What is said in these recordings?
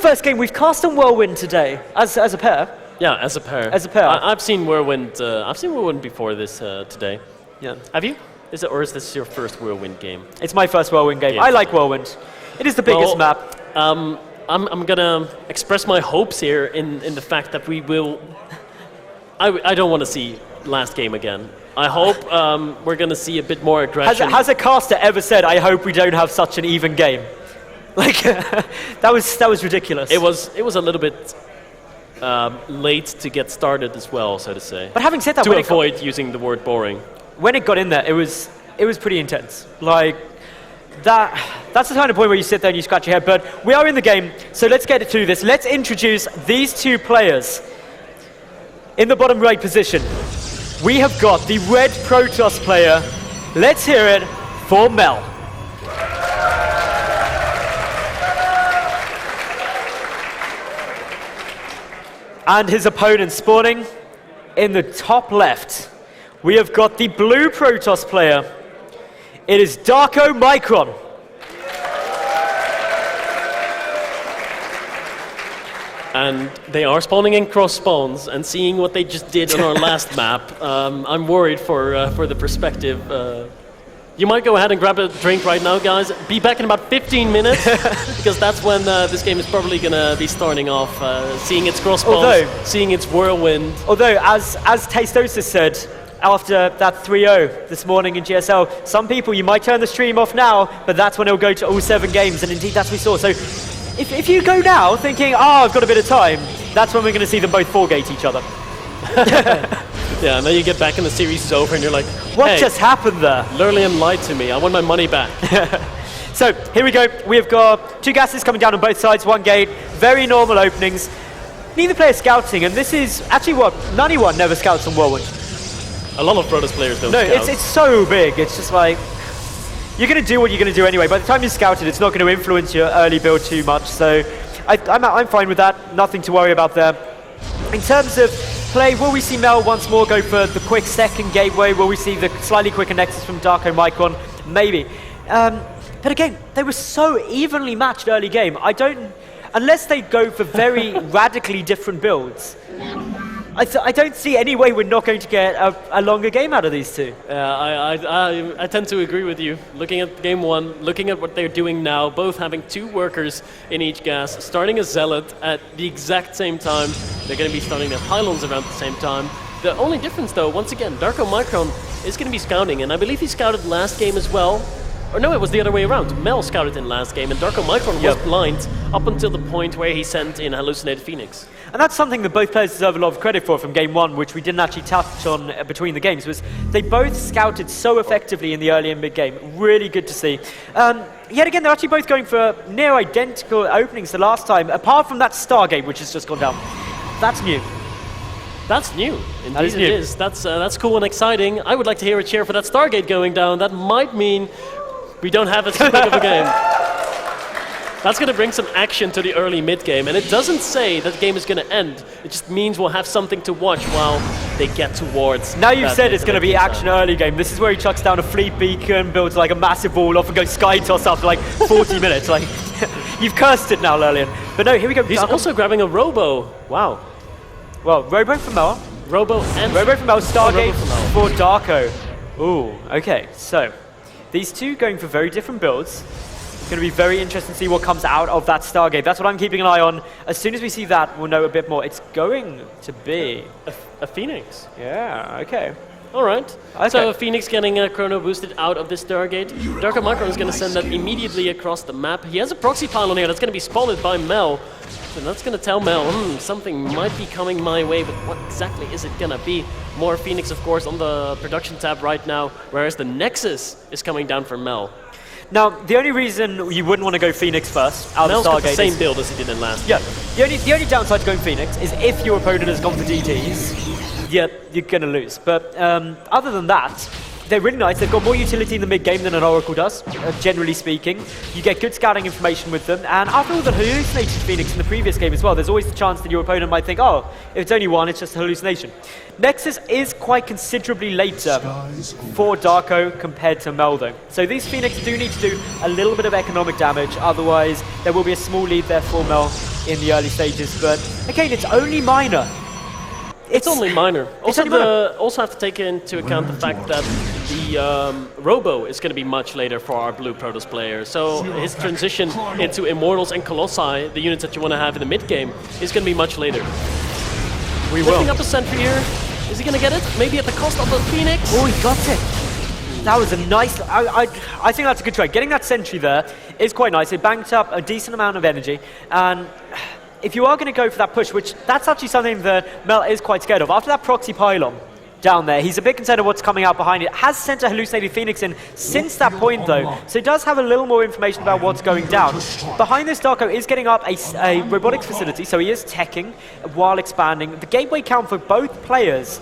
First game we've cast on Whirlwind today as a pair. Yeah, as a pair. As a pair. I've seen Whirlwind. I've seen Whirlwind before this today. Yeah. Have you? Or is this your first Whirlwind game? It's my first Whirlwind game. Yeah. I like Whirlwind. It is the biggest map. I'm gonna express my hopes here in the fact that we will. I don't want to see last game again. I hope we're gonna see a bit more aggression. Has a caster ever said, "I hope we don't have such an even game"? Like that was ridiculous. It was a little bit late to get started as well, so to say. But having said that, to avoid using the word boring. When it got in there, it was pretty intense. Like that's the kind of point where you sit there and you scratch your head. But we are in the game, so let's get to this. Let's introduce these two players. In the bottom right position, we have got the red Protoss player. Let's hear it for Melle. And his opponent spawning in the top left. We have got the blue Protoss player. It is DarkoMicron. And they are spawning in cross spawns, and seeing what they just did on our last map, I'm worried for the perspective. You might go ahead and grab a drink right now, guys. Be back in about 15 minutes, because that's when this game is probably going to be starting off. Seeing its cross spawns, seeing its Whirlwind. Although, as Tastosis said, after that 3-0 this morning in GSL, some people, you might turn the stream off now, but that's when it'll go to all 7 games, and indeed that's what we saw. So if you go now thinking, I've got a bit of time, that's when we're going to see them both 4-gate each other. Yeah, and then you get back and the series is over and you're like, what just happened there? LLL.Melle lied to me, I want my money back. So, here we go. We've got 2 gases coming down on both sides, 1 gate, very normal openings. Neither player scouting, and this is actually what, anyone never scouts on Whirlwind. A lot of Protoss players don't scout. No, it's so big, it's just like, you're going to do what you're going to do anyway. By the time you scout it, it's not going to influence your early build too much, so I'm fine with that, nothing to worry about there. In terms of play, will we see Melle once more go for the quick second gateway? Will we see the slightly quicker nexus from DarkoMicron? Maybe. But again, they were so evenly matched early game. Unless they go for very radically different builds, I don't see any way we're not going to get a longer game out of these two. I tend to agree with you. Looking at game 1, looking at what they're doing now, both having 2 workers in each gas, starting a Zealot at the exact same time. They're going to be starting their pylons around the same time. The only difference though, once again, DarkoMicron is going to be scouting, and I believe he scouted last game as well. Or no, it was the other way around. Melle scouted in last game, and DarkoMicron was blind up until the point where he sent in Hallucinated Phoenix. And that's something that both players deserve a lot of credit for from game 1, which we didn't actually touch on between the games, was they both scouted so effectively in the early and mid game. Really good to see. Yet again, they're actually both going for near identical openings to last time, apart from that Stargate, which has just gone down. That's new. That's new. Indeed it is. That's cool and exciting. I would like to hear a cheer for that Stargate going down. That might mean we don't have as big of a game. That's going to bring some action to the early mid-game, and it doesn't say that the game is going to end. It just means we'll have something to watch while they get towards. Now you've said it's going to be action early game. This is where he chucks down a fleet beacon, builds like a massive wall off and goes sky toss after like 40 minutes. Like, you've cursed it now, LLL.Melle. But no, here we go. He's also grabbing a Robo. Wow. Well, Robo for Melle. Robo and Robo for Melle, Stargate for Darko. Ooh, okay. So, these two going for very different builds. It's going to be very interesting to see what comes out of that Stargate. That's what I'm keeping an eye on. As soon as we see that, we'll know a bit more. It's going to be a Phoenix. Yeah, okay. All right. So Phoenix getting chrono boosted out of this Stargate. DarkoMicron is going to send that immediately across the map. He has a proxy pylon here that's going to be spotted by Melle. So that's going to tell Melle, something might be coming my way, but what exactly is it going to be? More Phoenix, of course, on the production tab right now, whereas the Nexus is coming down for Melle. Now, the only reason you wouldn't want to go Phoenix first out of Stargate got the same build as he did in last game. The only downside to going Phoenix is if your opponent has gone for DTs, you're going to lose. But other than that, they're really nice. They've got more utility in the mid-game than an Oracle does, generally speaking. You get good scouting information with them, and after all the hallucinated Phoenix in the previous game as well, there's always the chance that your opponent might think, oh, if it's only one, it's just a hallucination. Nexus is quite considerably later for Darko compared to Mel, though. So these Phoenix do need to do a little bit of economic damage, otherwise there will be a small lead there for Mel in the early stages, but again, it's only minor. It's only minor. It's Also, only minor. also have to take into account the fact that the Robo is going to be much later for our Blue Protoss player. So his transition into Immortals and Colossi, the units that you want to have in the mid game, is going to be much later. We Lifting will. up a sentry here. Is he going to get it? Maybe at the cost of the Phoenix? Oh, he got it. That was a nice... I think that's a good try. Getting that sentry there is quite nice. It banked up a decent amount of energy, and if you are going to go for that push, which that's actually something that Mel is quite scared of, after that proxy pylon down there, he's a bit concerned of what's coming out behind it. Has sent a hallucinated Phoenix in since that point, though, so he does have a little more information about what's going down. Behind this, Darko is getting up a robotics facility, so he is teching while expanding. The gateway count for both players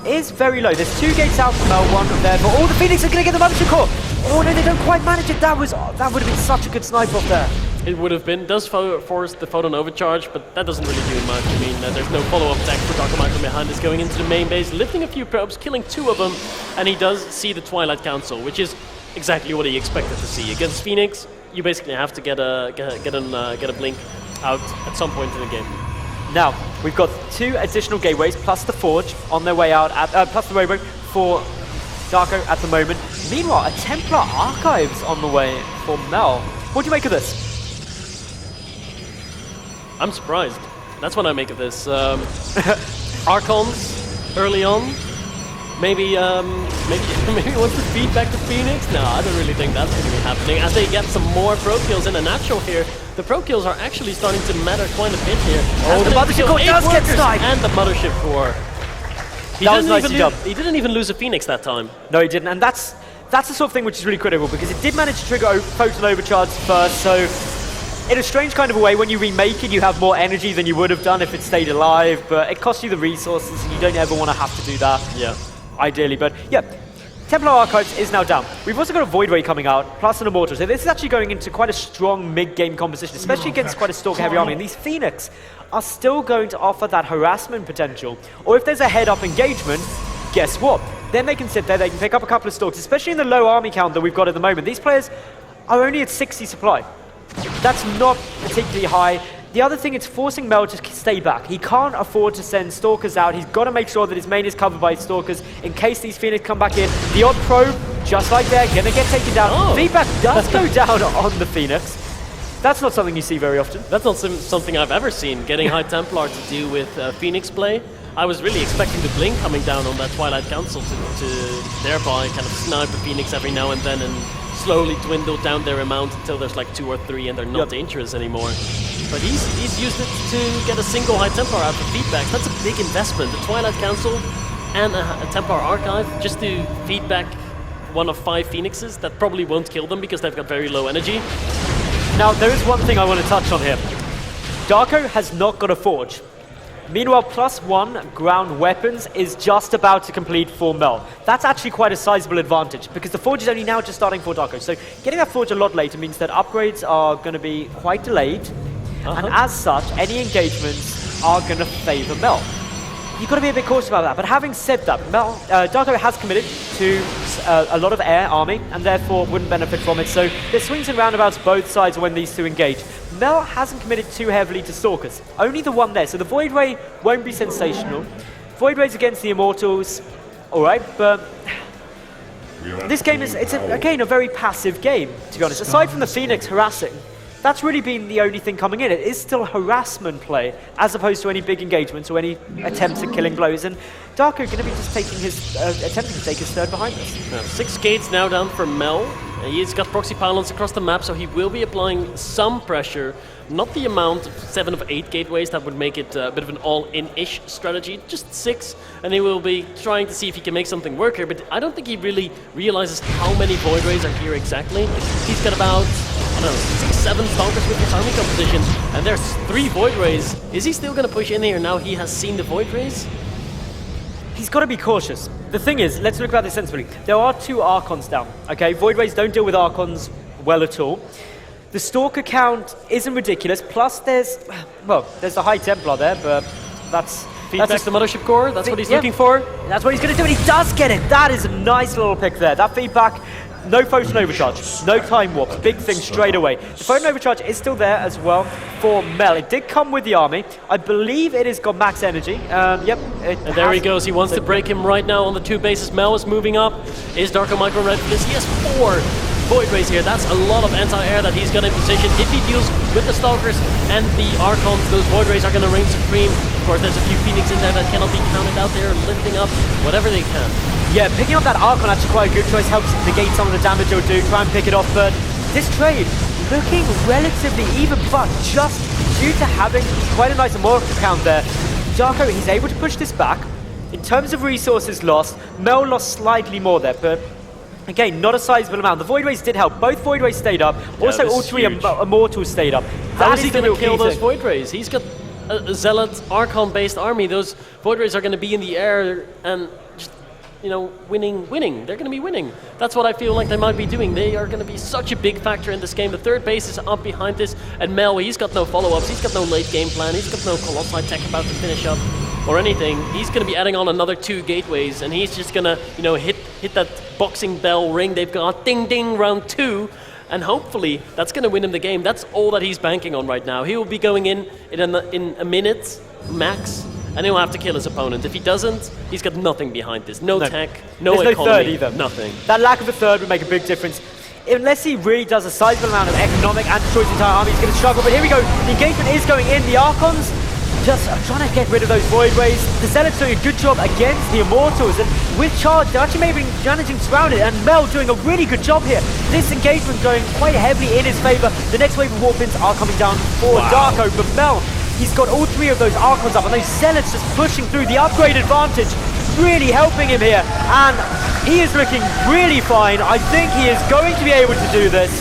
is very low. There's 2 gates out from Mel, 1 there, but all the Phoenix are going to get the mothership core. Oh no, they don't quite manage it. That would have been such a good snipe off there. It would have been. Does force the photon overcharge, but that doesn't really do much. I mean, there's no follow-up attack for Darkomicron behind us, going into the main base, lifting a few probes, killing 2 of them, and he does see the Twilight Council, which is exactly what he expected to see. Against Phoenix, you basically have to get a blink out at some point in the game. Now, we've got 2 additional gateways, plus the Forge on their way out, plus the Robo for Darko at the moment. Meanwhile, a Templar Archives on the way for Mel. What do you make of this? I'm surprised. That's what I make of this. Archons early on. Maybe wants to feed back to Phoenix? No, I don't really think that's going to be happening. As they get some more pro kills in a natural here, the pro kills are actually starting to matter quite a bit here. Oh, the Mothership Core does get sniped! And the Mothership Core. That was nicely done. He didn't even lose a Phoenix that time. No, he didn't, and that's the sort of thing which is really critical, because it did manage to trigger photon overcharge first, so in a strange kind of a way, when you remake it, you have more energy than you would have done if it stayed alive, but it costs you the resources, and you don't ever want to have to do that. Yeah. Ideally, but yeah. Templar Archives is now down. We've also got a Void Ray coming out, plus an Immortal, so this is actually going into quite a strong mid-game composition, especially against quite a Stalker-heavy army, and these Phoenix are still going to offer that harassment potential, or if there's a head-up engagement, guess what? Then they can sit there, they can pick up a couple of Stalkers, especially in the low army count that we've got at the moment. These players are only at 60 supply. That's not particularly high. The other thing, it's forcing Mel to stay back. He can't afford to send Stalkers out. He's got to make sure that his main is covered by Stalkers in case these Phoenix come back in. The odd probe, just like they're going to get taken down. Oh. Feedback does go down on the Phoenix. That's not something you see very often. That's not something I've ever seen, getting High Templar to do with Phoenix play. I was really expecting the blink coming down on that Twilight Council to thereby kind of snipe the Phoenix every now and then and slowly dwindle down their amount until there's like 2 or 3 and they're not dangerous anymore. But he's used it to get a single High Templar out for feedbacks. That's a big investment. The Twilight Council and a Templar Archive just to feed back one of 5 Phoenixes that probably won't kill them because they've got very low energy. Now, there is one thing I want to touch on here. Darko has not got a Forge. Meanwhile, +1 ground weapons is just about to complete for Mel. That's actually quite a sizable advantage, because the Forge is only now just starting for Darko. So getting that Forge a lot later means that upgrades are going to be quite delayed, and as such, any engagements are going to favor Mel. You've got to be a bit cautious about that, but having said that, Darko has committed to a lot of air army, and therefore wouldn't benefit from it, so there's swings and roundabouts both sides when these two engage. Mel hasn't committed too heavily to Stalkers, only the one there, so the Void Ray won't be sensational. Void Ray's against the Immortals, alright, but this game is, again, a very passive game, to be honest. Aside from the Phoenix harassing, that's really been the only thing coming in. It is still harassment play, as opposed to any big engagements or any attempts at killing blows. And Darko going to be just taking his, attempting to take his third behind us. 6 gates now down for Mel. He's got proxy pylons across the map, so he will be applying some pressure. Not the amount of 7 of 8 gateways that would make it a bit of an all-in-ish strategy, just 6, and he will be trying to see if he can make something work here, but I don't think he really realizes how many Void Rays are here exactly. He's got about, I don't know, 6, 7 Stalkers with his army composition, and there's 3 Void Rays. Is he still going to push in here now he has seen the Void Rays? he's got to be cautious. The thing is, let's look at this sensibly. There are 2 Archons down, okay? Void Rays don't deal with Archons well at all. The Stalker count isn't ridiculous, plus there's the High Templar there, but that's Feedback the Mothership Core, that's what he's yeah. looking for. That's what he's going to do, and he does get it. That is a nice little pick there. That feedback, no Photon Overcharge, no Time Warp, big thing straight away. The Photon Overcharge is still there as well for Melle. It did come with the army. I believe it has got max energy. Yep. And there he goes, he wants to break him right now on the 2 bases. Melle is moving up. Is Darkomicron ready for this? He has 4 Void Rays here. That's a lot of anti-air that he's got in position. If he deals with the Stalkers and the Archons, those Void Rays are going to reign supreme. Of course, there's a few Phoenix in there that cannot be counted out there, lifting up whatever they can. Yeah, picking up that Archon actually quite a good choice, helps negate some of the damage he'll do, try and pick it off, but this trade looking relatively even, but just due to having quite a nice immortal count there, Darko, he's able to push this back. In terms of resources lost, Melle lost slightly more there, but again, not a sizable amount. The Void Rays did help. Both Void Rays stayed up. Also, all 3 Immortals stayed up. How is he going to kill those Void Rays? He's got a Zealot, Archon-based army. Those Void Rays are going to be in the air and just, winning. They're going to be winning. That's what I feel like they might be doing. They are going to be such a big factor in this game. The 3rd base is up behind this. And Melle, he's got no follow-ups. He's got no late game plan. He's got no Colossi tech about to finish up or anything. He's going to be adding on another 2 gateways, and he's just going to, hit that boxing bell ring. They've got ding ding round 2, and hopefully that's going to win him the game. That's all that he's banking on right now. He will be going in a minute max, and he'll have to kill his opponent. If he doesn't, he's got nothing behind this. No tech, no There's economy, no 3rd either. Nothing. That lack of a 3rd would make a big difference. Unless he really does a sizable amount of economic and destroys the entire army, he's going to struggle. But here we go. The engagement is going in. The Archons just trying to get rid of those Void Rays. The Zealots doing a good job against the Immortals, and with charge, they're actually maybe managing to surround it, and Melle doing a really good job here. This engagement going quite heavily in his favor. The next wave of Warpins are coming down for Darko, but Melle, he's got all 3 of those Archons up, and those Zealots just pushing through. The upgrade advantage really helping him here, and he is looking really fine. I think he is going to be able to do this,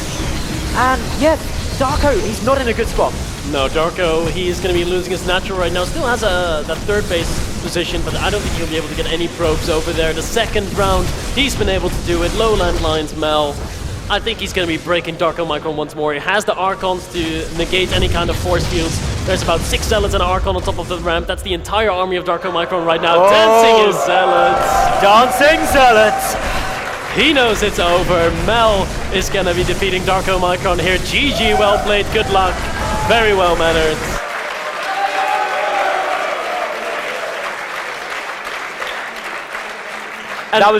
and yeah, Darko, he's not in a good spot. No, Darko, he is going to be losing his natural right now. Still has that 3rd base position, but I don't think he'll be able to get any probes over there. The 2nd round, he's been able to do it. Low land lines, Melle. I think he's going to be breaking Darkomicron once more. He has the Archons to negate any kind of force fields. There's about 6 Zealots and an Archon on top of the ramp. That's the entire army of Darkomicron right now. Dancing his Zealots. Dancing Zealots. He knows it's over. Melle is going to be defeating Darkomicron here. GG, well played, good luck. Very well mannered. And that was